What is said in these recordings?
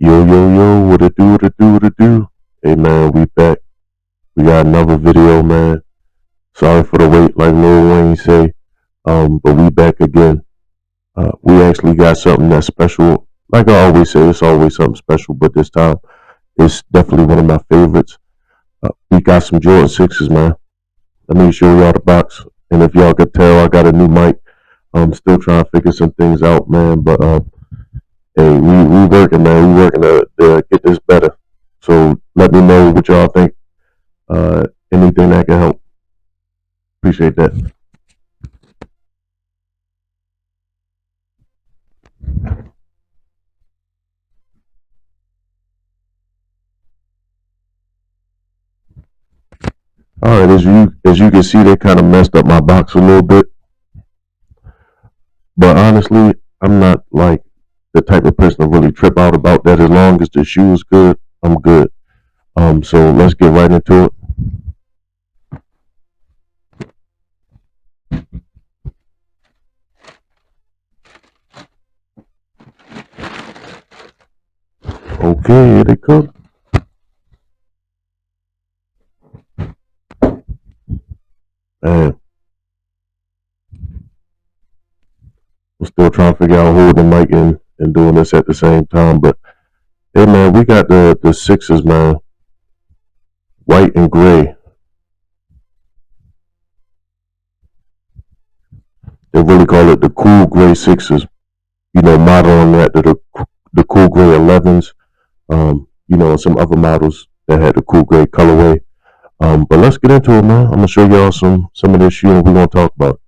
Yo, yo, yo, what it do, what it do, what it do? Hey, man, we back. We got another video, man. Sorry for the wait, like Lil Wayne say. But we back again. We actually got something that's special. Like I always say, it's always something special, but this time it's definitely one of my favorites. We got some Jordan 6s, man. Let me show y'all the box. And if y'all could tell, I got a new mic. I'm still trying to figure some things out, man. But hey, we working, man. We working to get this better. So let me know what y'all think. Anything that can help. Appreciate that. All right, as you can see, they kind of messed up my box a little bit. But honestly, I'm not like the type of person to really trip out about that. As long as the shoe is good, I'm good. So let's get right into it. Okay, here they come. Man, I'm still trying to figure out holding the mic and doing this at the same time. But hey, man, we got the sixes, man. White and gray. They really call it the cool gray sixes. You know, modeling that to the cool gray 11s. You know, and some other models that had the cool gray colorway. But let's get into it, man. I'm gonna show y'all some of this shoe and we're gonna talk about it.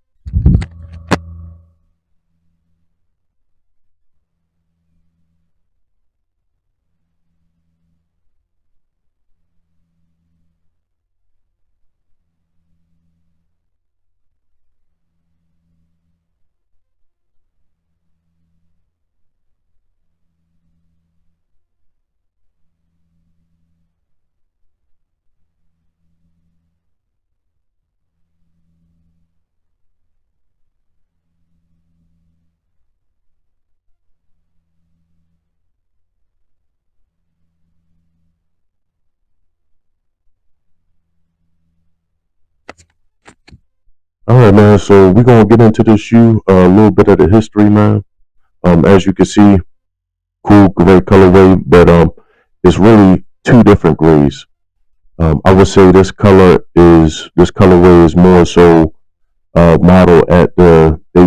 All right, man. So we're gonna get into the shoe, a little bit of the history, man. As you can see, cool gray colorway, but it's really two different grays. I would say this colorway is more so model at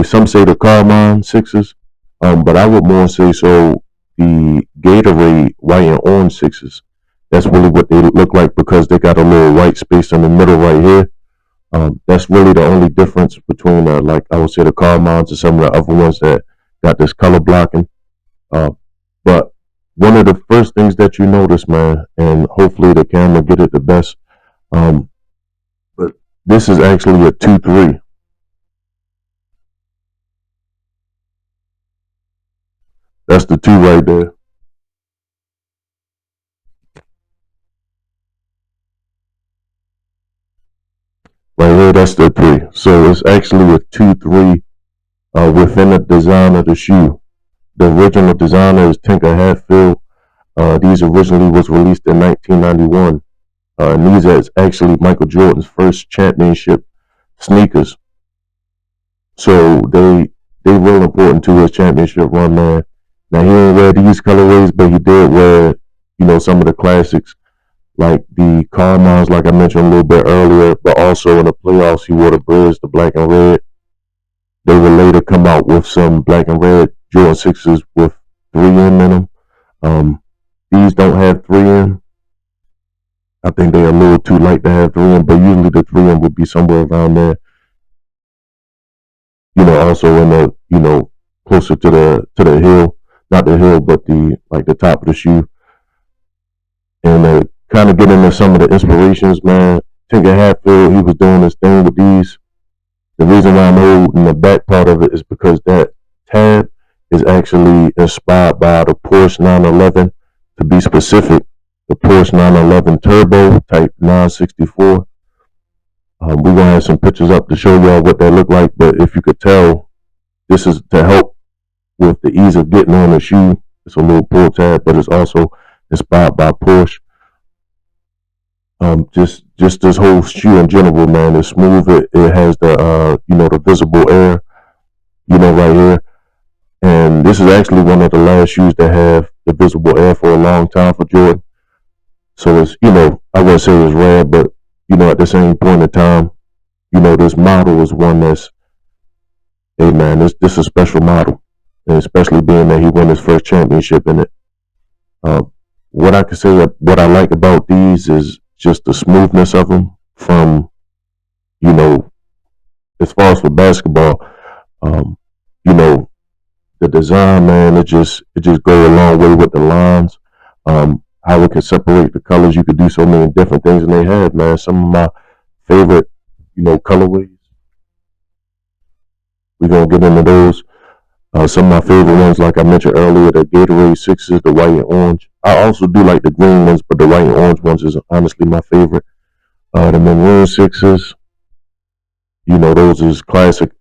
some say the Carmine sixes, but I would more say so the Gatorade white and orange sixes. That's really what they look like because they got a little white space in the middle right here. That's really the only difference between like I would say the Carmines and some of the other ones that got this color blocking. Uh, but one of the first things that you notice, man, and hopefully the camera get it the best. Um, but this is actually a 2-3. That's the two right there. Right here, that's the three. So it's actually a 2-3 within the design of the shoe. The original designer is Tinker Hatfield. These originally was released in 1991. And these is actually Michael Jordan's first championship sneakers. So they real important to his championship run, man. Now he didn't wear these colorways, but he did wear, you know, some of the classics like the Carmines, like I mentioned a little bit earlier, but also in the playoffs he wore the Bridge, the black and red. They would later come out with some black and red Jordan 6s with 3M in them. These don't have 3M. I think they're a little too light to have 3M, but usually the 3M would be somewhere around there. You know, also in the, you know, closer to the heel, not the heel, but the like the top of the shoe. And kind of get into some of the inspirations, man. Tinker Hatfield, he was doing his thing with these. The reason why I know in the back part of it is because that tab is actually inspired by the Porsche 911, to be specific, the Porsche 911 Turbo Type 964. We're going to have some pictures up to show y'all what that look like, but if you could tell, this is to help with the ease of getting on the shoe. It's a little pull tab, but it's also inspired by Porsche. Just this whole shoe in general, man, is smooth. It has the the visible air, right here. And this is actually one of the last shoes that have the visible air for a long time for Jordan. So it's, I wouldn't say it's rare, but at the same point in time, this model is one that's, hey man, this is a special model, and especially being that he won his first championship in it. Uh, what I can say, what I like about these is just the smoothness of them. From, you know, as far as for basketball, um, you know, the design, man, it just go a long way with the lines. How it can separate the colors, you could do so many different things, and they have, man, some of my favorite, colorways. We're gonna get into those. Some of my favorite ones, like I mentioned earlier, the Gatorade Sixes, the white and orange. I also do like the green ones, but the white and orange ones is honestly my favorite. The Maroon Sixes, those is classic.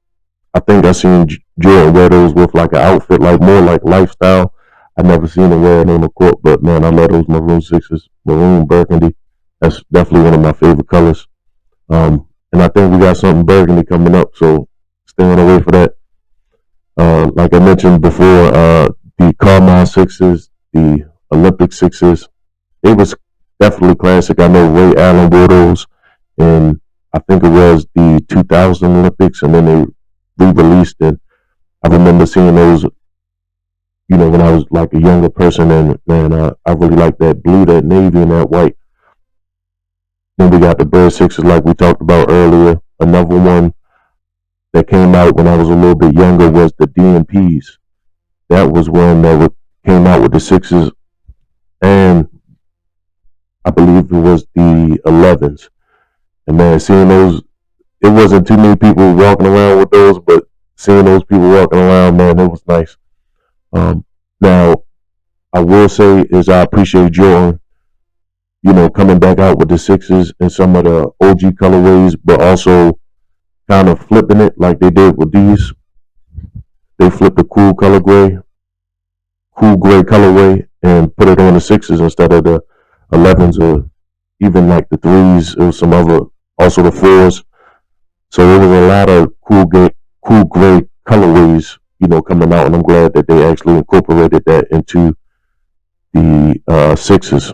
I think I seen Jordan wear those with like an outfit, like more like lifestyle. I never seen him wear it on the court, but man, I love those Maroon Sixes, maroon burgundy. That's definitely one of my favorite colors. And I think we got something burgundy coming up, so stay on the way for that. Like I mentioned before, the Carmine Sixes, the Olympic Sixes, it was definitely classic. I know Ray Allen wore those, and I think it was the 2000 Olympics, and then they re-released it. I remember seeing those, when I was like a younger person, and man, I really like that blue, that navy, and that white. Then we got the Bird Sixes, like we talked about earlier. Another one that came out when I was a little bit younger was the DMPs. That was one that came out with the Sixes, and I believe it was the 11s. And man, seeing those, it wasn't too many people walking around with those, but seeing those people walking around, man, it was nice. Now, I will say is I appreciate Jordan, coming back out with the Sixes and some of the OG colorways, but also kind of flipping it like they did with these. They flipped the cool gray colorway, and put it on the Sixes instead of the 11s, or even like the threes. It was some other, also the fours. So there was a lot of cool gray colorways, coming out, and I'm glad that they actually incorporated that into the Sixes.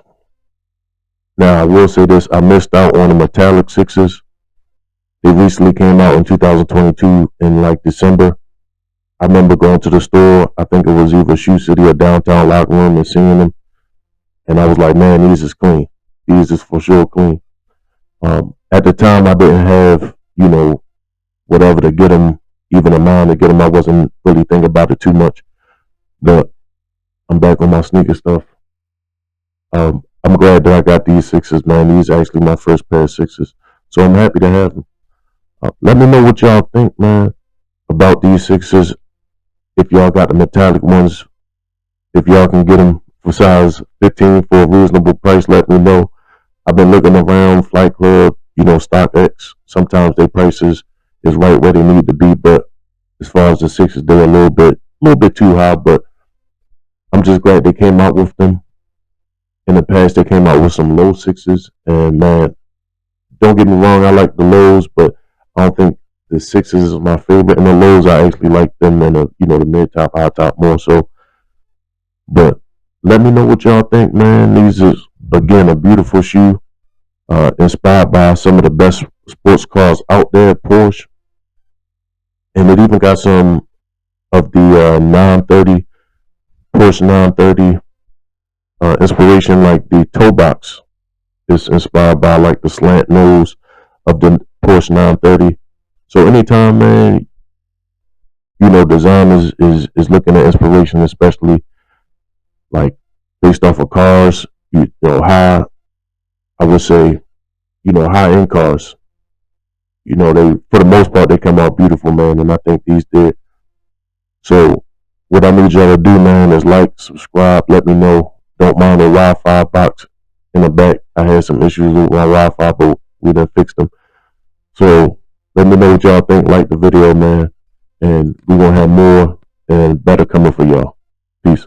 Now I will say this: I missed out on the metallic Sixes. They recently came out in 2022 in like December. I remember going to the store. I think it was either Shoe City or Downtown Locker Room, and seeing them, and I was like, man, these is clean. These is for sure clean. At the time, I didn't have, whatever to get them, even a mind to get them. I wasn't really thinking about it too much. But I'm back on my sneaker stuff. I'm glad that I got these Sixes, man. These are actually my first pair of Sixes, so I'm happy to have them. Let me know what y'all think, man, about these Sixes. If y'all got the metallic ones, if y'all can get them for size 15 for a reasonable price, let me know. I've been looking around Flight Club, StockX. Sometimes their prices is right where they need to be, but as far as the Sixes, they're a little bit too high. But I'm just glad they came out with them. In the past, they came out with some low Sixes, and man, don't get me wrong, I like the lows, but I don't think the Sixes is my favorite, and the lows I actually like them in the mid top, high top more so. But let me know what y'all think, man. These is again a beautiful shoe, inspired by some of the best sports cars out there, Porsche, and it even got some of the 930 Porsche 930 inspiration, like the toe box is inspired by like the slant nose of the Porsche 930. So anytime, man, design is looking at inspiration, especially like based off of cars, high, I would say, high end cars. They, for the most part, they come out beautiful, man, and I think these did. So what I need y'all to do, man, is like, subscribe, let me know. Don't mind the Wi-Fi box in the back. I had some issues with my Wi-Fi, but we done fixed them. So let me know what y'all think. Like the video, man, and we're gonna have more and better coming for y'all. Peace.